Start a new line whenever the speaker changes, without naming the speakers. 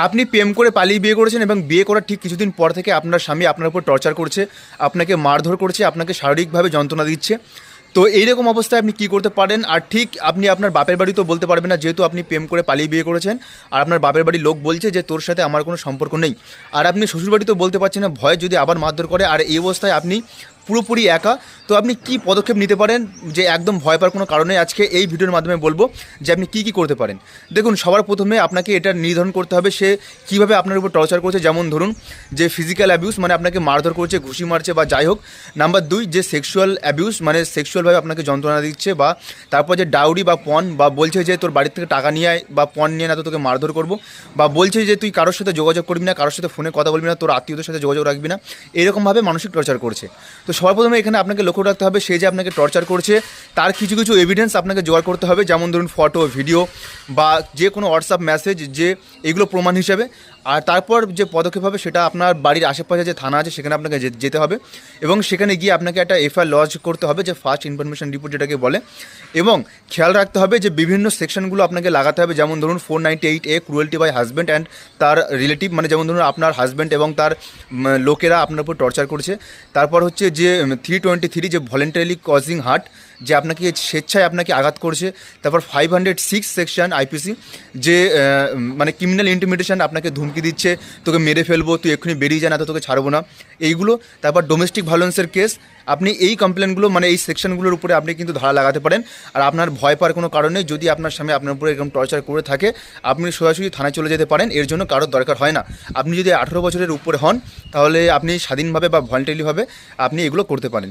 আপনি প্রেম করে পালিয়ে বিয়ে করেছেন এবং বিয়ে করার ঠিক কিছুদিন পর থেকে আপনার স্বামী আপনার উপর টর্চার করছে, আপনাকে মারধর করছে, আপনাকে শারীরিকভাবে যন্ত্রণা দিচ্ছে। তো এইরকম অবস্থায় আপনি কী করতে পারেন? আর ঠিক আপনি আপনার বাপের বাড়ি তো বলতে পারবেন না, যেহেতু আপনি প্রেম করে পালিয়ে বিয়ে করেছেন আর আপনার বাপের বাড়ির লোক বলছে যে তোর সাথে আমার কোনো সম্পর্ক নেই। আর আপনি শ্বশুরবাড়ি তো বলতে পারছেন না, ভয় যদি আবার মারধর করে। আর এই অবস্থায় আপনি পুরোপুরি একা। তো আপনি কি পদক্ষেপ নিতে পারেন যে একদম ভয় পাওয়ার কোনো কারণে? আজকে এই ভিডিওর মাধ্যমে বলবো যে আপনি কী কী করতে পারেন। দেখুন, সবার প্রথমে আপনাকে এটা নির্ধারণ করতে হবে সে কীভাবে আপনার উপর টর্চার করছে। যেমন ধরুন যে ফিজিক্যাল অ্যাবিউস, মানে আপনাকে মারধর করছে, ঘুষি মারছে বা যাই হোক। নাম্বার 2 যে সেক্সুয়াল অ্যাবিউস, মানে সেক্সুয়ালভাবে আপনাকে যন্ত্রণা দিচ্ছে। বা তারপর যে ডাউরি বা পণ, বা বলছে যে তোর বাড়ির থেকে টাকা নিয়ে আয় বা পণ নিয়ে না তো তোকে মারধর করবো। বা বলছে যে তুই কারোর সাথে যোগাযোগ করবি না, কারোর সাথে ফোনে কথা বলবি না, তোর আত্মীয়দের সাথে যোগাযোগ রাখবি না, এরকমভাবে মানসিক টর্চার করছে। তো সবার প্রথমে এখানে আপনাকে লক্ষ্য রাখতে হবে সে যে আপনাকে টর্চার করছে তার কিছু কিছু এভিডেন্স আপনাকে জোগাড় করতে হবে। যেমন ধরুন ফটো, ভিডিও বা যে কোনো হোয়াটসঅ্যাপ মেসেজ, যে এগুলো প্রমাণ হিসাবে। আর তারপর যে পদক্ষেপ হবে সেটা আপনার বাড়ির আশেপাশে যে থানা আছে সেখানে আপনাকে যেতে হবে এবং সেখানে গিয়ে আপনাকে একটা এফআইআর লজ করতে হবে, যে ফার্স্ট ইনফরমেশন রিপোর্ট যেটাকে বলে। এবং খেয়াল রাখতে হবে যে বিভিন্ন সেকশনগুলো আপনাকে লাগাতে হবে। যেমন ধরুন 498A cruelty by husband and তার রিলেটিভ, মানে যেমন ধরুন আপনার হাজব্যান্ড এবং তার লোকেরা আপনার উপর টর্চার করছে। তারপর হচ্ছে যে 323 যে ভলেন্টারিলি কজিং হার্ট, যে আপনাকে স্বেচ্ছায় আপনাকে আঘাত করছে। তারপর 506 সেকশন আইপিসি, যে মানে ক্রিমিনাল ইন্টিমিডেশন, আপনাকে ধুমকি দিচ্ছে তোকে মেরে ফেলবো, তুই এক্ষুনি বেরিয়ে যা না তো তোকে ছাড়বো না, এইগুলো। তারপর ডোমেস্টিক ভায়োলেন্সের কেস। আপনি এই কমপ্লেনগুলো মানে এই সেকশনগুলোর উপরে আপনি কিন্তু ধারা লাগাতে পারেন। আর আপনার ভয় পাওয়ার কোনো কারণ নেই। যদি আপনার স্বামী আপনার উপরে এরকম টর্চার করে থাকে আপনি সরাসরি থানায় চলে যেতে পারেন, এর জন্য কারোর দরকার হয় না। আপনি যদি 18 বছরের উপরে হন তাহলে আপনি স্বাধীনভাবে বা ভলেন্টারিলিভাবে আপনি এগুলো করতে পারেন।